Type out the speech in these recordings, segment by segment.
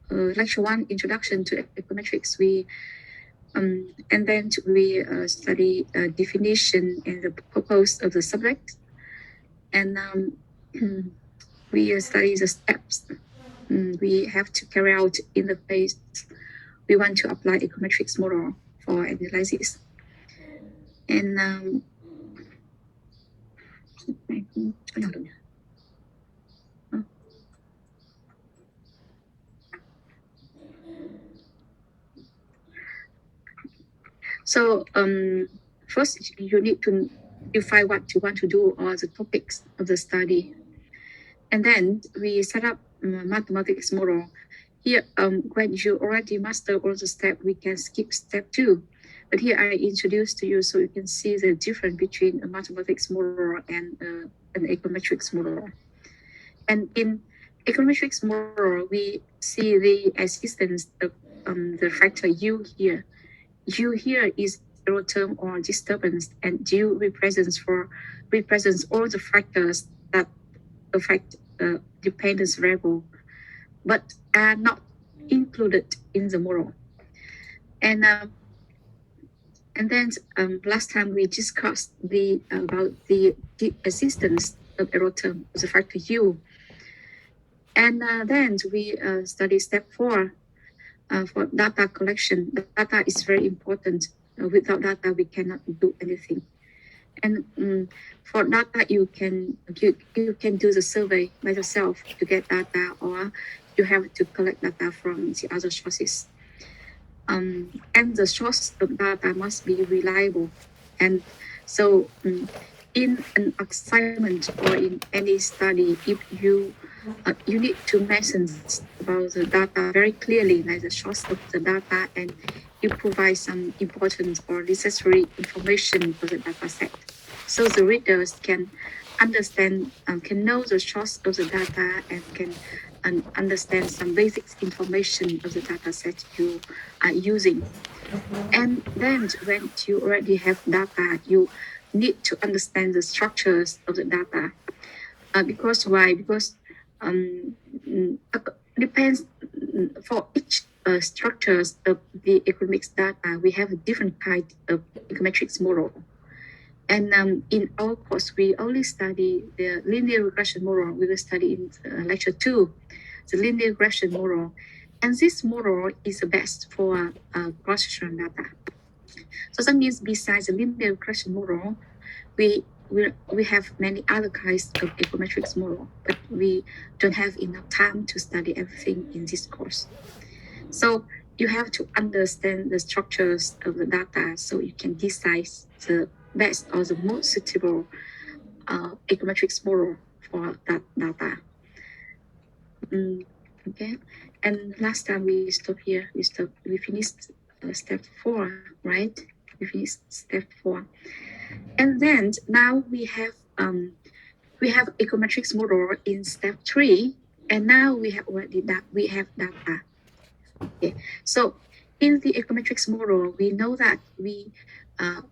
lecture 1, Introduction to Econometrics. And then we study definition and the purpose of the subject. And we study the steps we have to carry out in the phase we want to apply econometrics model for analysis. And so first you need to define what you want to do or the topics of the study. And then we set up mathematics model. Here, when you already master all the steps, we can skip step 2. But here I introduce to you so you can see the difference between a mathematics model and an econometrics model. And in econometrics model, we see the existence of the factor U here. U here is zero term or disturbance, and U represents all the factors that affect the dependence variable, but are not included in the model. And then last time we discussed about the existence of error term, the factor U. And then we study step 4 for data collection. The data is very important. Without data, we cannot do anything. And for data, you can do the survey by yourself to get data, or you have to collect data from the other sources. And the source of data must be reliable. And so in an assignment or in any study, if you need to mention about the data very clearly, like the source of the data, and you provide some important or necessary information for the data set. So the readers can understand, can know the source of the data and can understand some basic information of the data set you are using. And then when you already have data, you need to understand the structures of the data. Because why? Because depends for each structures of the economics data, we have a different kind of econometrics model. And in our course, we only study the linear regression model. We will study in lecture 2, the linear regression model. And this model is the best for cross-sectional data. So that means besides the linear regression model, we have many other kinds of econometrics model, but we don't have enough time to study everything in this course. So you have to understand the structures of the data so you can decide the best or the most suitable econometrics model for that data. Okay, and last time we stopped here. We finished step 4, right? We finished step 4, and then now we have econometrics model in step 3, and now we have already we have data. Okay, so in the econometrics model, we know that we have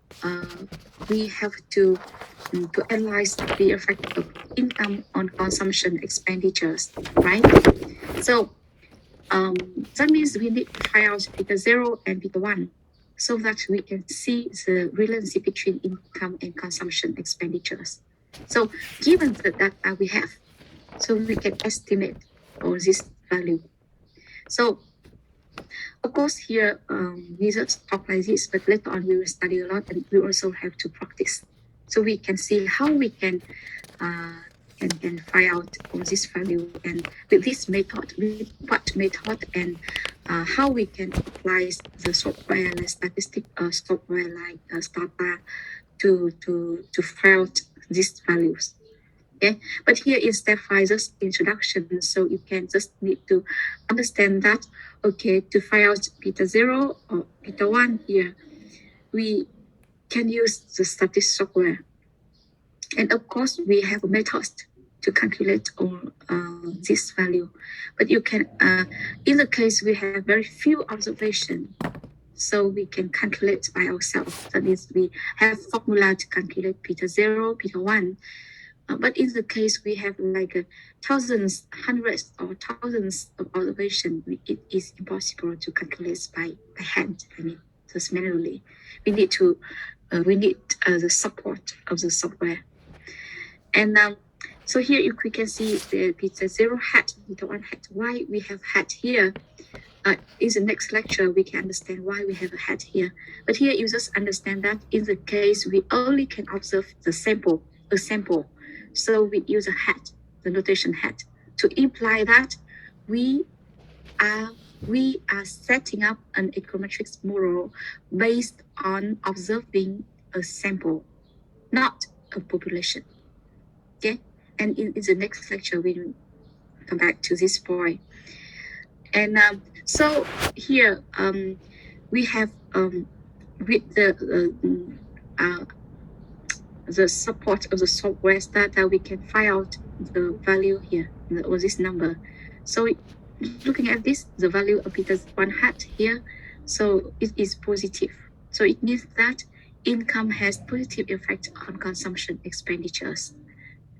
to analyze the effect of income on consumption expenditures, right? So that means we need to find out beta 0 and beta 1 so that we can see the relationship between income and consumption expenditures. So given the data we have, so we can estimate all this value. So of course here we just talk like this, but later on we will study a lot, and we also have to practice so we can see how we can find out all this value, and with this method, with what method, and how we can apply the software like statistic software like Stata to find out these values. Okay, but here is step 5, just introduction, so you can just need to understand that. Okay, to find out beta 0 or beta 1 here, we can use the statistic software, and of course we have a method to calculate all this value. But you can, in the case we have very few observations, so we can calculate by ourselves. That means we have formula to calculate beta 0, beta 1. But in the case we have like thousands, hundreds, or thousands of observations, it is impossible to calculate by hand. I mean, just manually. We need the support of the software. And so here we can see the beta 0 hat, beta 1 hat. Why we have hat here? In the next lecture, we can understand why we have a hat here. But here you just understand that in the case we only can observe a sample. So we use a hat, the notation hat, to imply that we are setting up an econometrics model based on observing a sample, not a population. Okay, and in the next lecture we will come back to this point. And so here we have with the support of the software data, we can find out the value here, or this number. So looking at this, the value of beta 1 hat here, so it is positive. So it means that income has positive effect on consumption expenditures.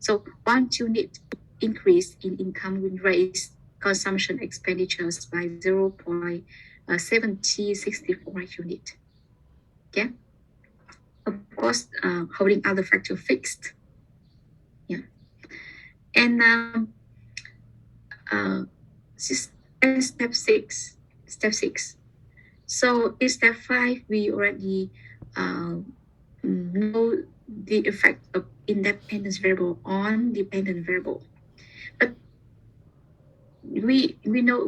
So 1 unit increase in income will raise consumption expenditures by 0.7064 unit. Okay. Of course, holding other factor fixed. Yeah. And step six. So in step 5, we already know the effect of independent variable on dependent variable. But we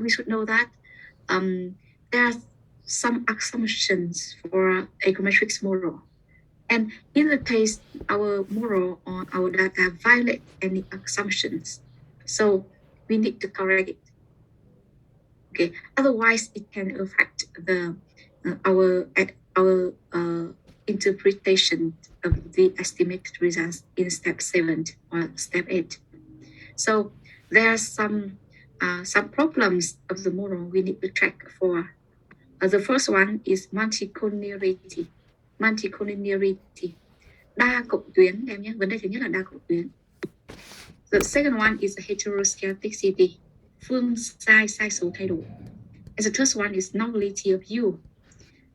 should know that there are some assumptions for econometrics model. And in the case our model or our data violate any assumptions, so we need to correct it. Okay, otherwise it can affect our interpretation of the estimated results in step 7 or step 8. So there are some problems of the model we need to track for. The first one is multicollinearity. Đa cộng tuyến em nhé. Vấn đề thứ nhất là đa cộng tuyến. The second one is heteroscedasticity. Phương sai số thay đổi. And the third one is normality of U.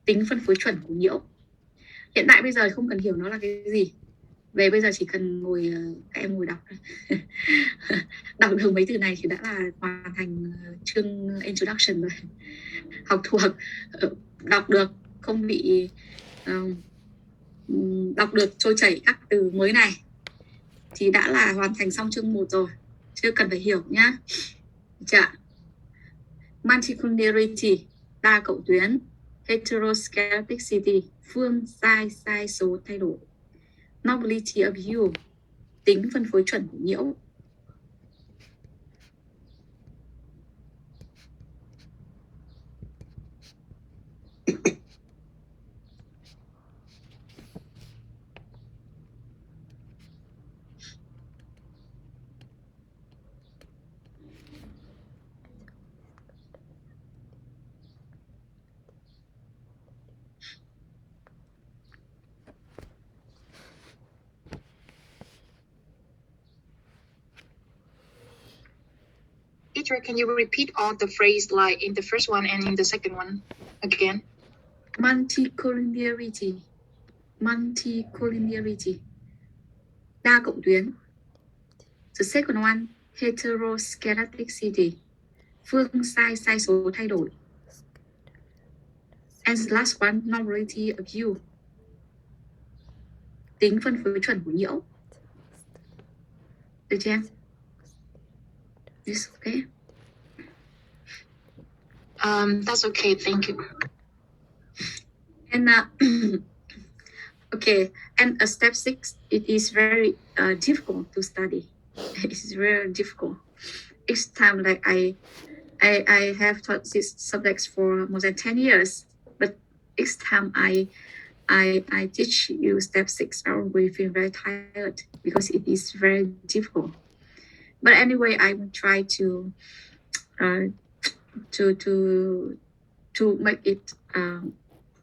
Tính phân phối chuẩn của nhiễu. Hiện tại bây giờ không cần hiểu nó là cái gì. Về bây giờ chỉ cần các em ngồi đọc đọc được mấy từ này thì đã là hoàn thành chương introduction rồi. Học thuộc, đọc được, không bị đọc được trôi chảy các từ mới này thì đã là hoàn thành xong chương 1 rồi, chưa cần phải hiểu nhá. Chả. Multicollinearity, đa cộng tuyến. Heteroscedasticity, phương sai số thay đổi. Normality of U, tính phân phối chuẩn của nhiễu. Teacher, can you repeat all the phrase like in the first one and in the second one again? Multicollinearity, đa cộng tuyến. The second one, heteroscedasticity, phương sai số thay đổi. And the last one, normality of U, tính phân phối chuẩn của nhiễu. Được chưa em? Is okay? That's okay, thank you. And okay, and step 6, it is very difficult to study. It is very difficult. Each time, like I have taught these subjects for more than 10 years, but each time I teach you step 6, I will feel very tired because it is very difficult. But anyway, I will try to make it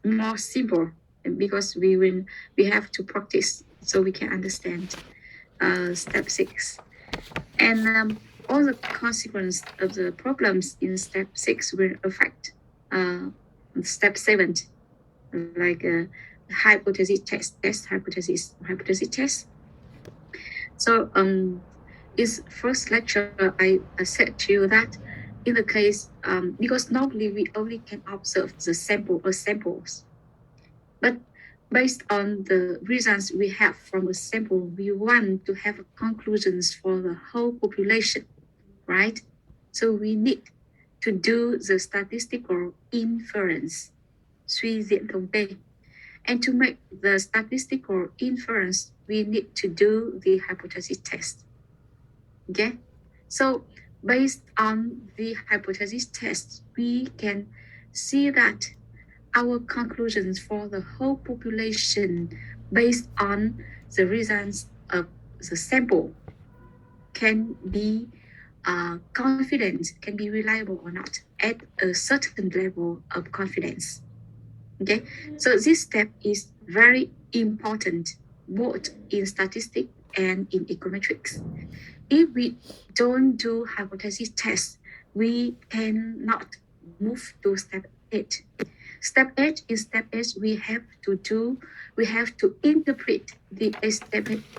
more simple, because we have to practice so we can understand. step 6. And all the consequences of the problems in step 6 will affect step 7, like hypothesis test, hypothesis test. So this first lecture, I said to you that in the case, because normally we only can observe the sample or samples, but based on the results we have from a sample, we want to have conclusions for the whole population, right? So we need to do the statistical inference, suy diễn thống kê. And to make the statistical inference, we need to do the hypothesis test. Okay, so based on the hypothesis test, we can see that our conclusions for the whole population based on the results of the sample can be confident, can be reliable or not at a certain level of confidence. Okay, so this step is very important both in statistics and in econometrics. If we don't do hypothesis tests, we cannot move to step 8. Step 8, in step 8, we have to interpret the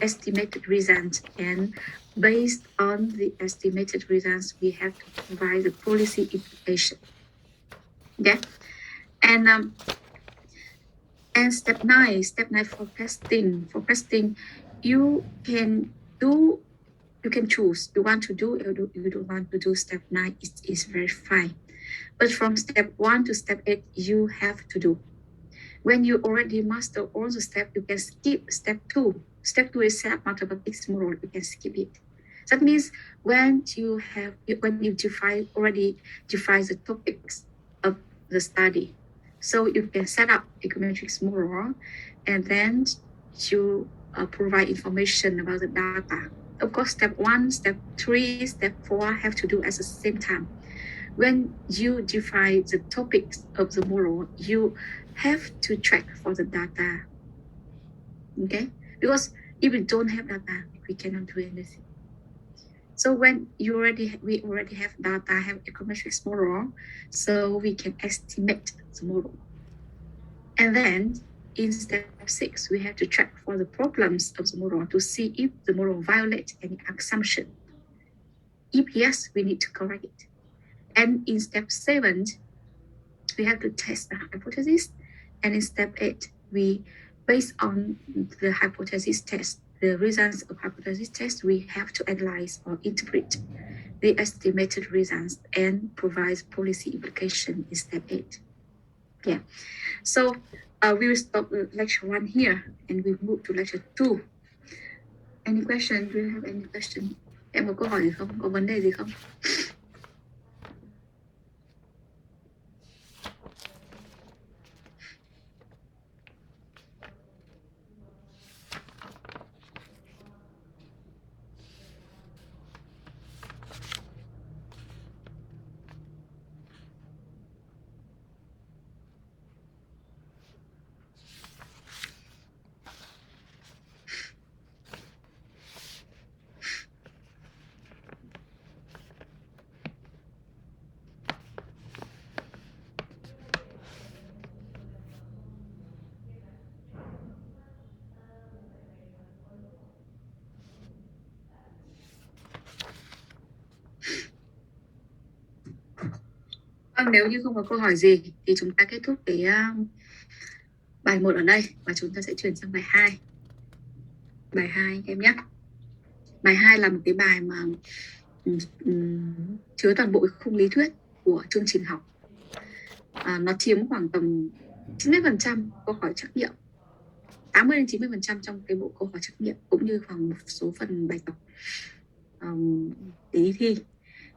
estimated results, and based on the estimated results, we have to provide the policy implication. Okay, and step 9 forecasting. Forecasting, you can choose. You want to do, you don't want to do step 9. It's very fine. But from step 1 to step 8, you have to do. When you already master all the steps, you can skip step 2. Step 2 is set up mathematics model. You can skip it. That means when you already define the topics of the study, so you can set up econometrics model, and then you provide information about the data. Of course, step 1, step 3, step 4 have to do at the same time. When you define the topics of the model, you have to check for the data. Okay? Because if we don't have data, we cannot do anything. So when we already have data, have econometrics model, so we can estimate the model. And then in step 6, we have to check for the problems of the model to see if the model violates any assumption. If yes, we need to correct it. And in step 7, we have to test the hypothesis. And in step 8, we, based on the hypothesis test, the results of hypothesis test, we have to analyze or interpret the estimated results and provide policy implication in step 8. Yeah. So we will stop lecture 1 here and we move to lecture 2. Any question? Do you have any question? Em có câu hỏi gì không? Có vấn đề gì không? Nếu như không có câu hỏi gì thì chúng ta kết thúc cái bài 1 ở đây và chúng ta sẽ chuyển sang bài 2. Bài 2 em nhé. Bài 2 là một cái bài mà chứa toàn bộ khung lý thuyết của chương trình học. Nó chiếm khoảng tầm 90% câu hỏi trắc nghiệm, 80-90% trong cái bộ câu hỏi trắc nghiệm, cũng như khoảng một số phần bài tập để đi thi.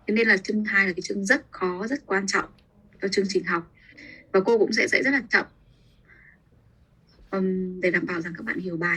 Thế nên là chương 2 là cái chương rất khó, rất quan trọng cho chương trình học, và cô cũng sẽ dạy rất là chậm để đảm bảo rằng các bạn hiểu bài.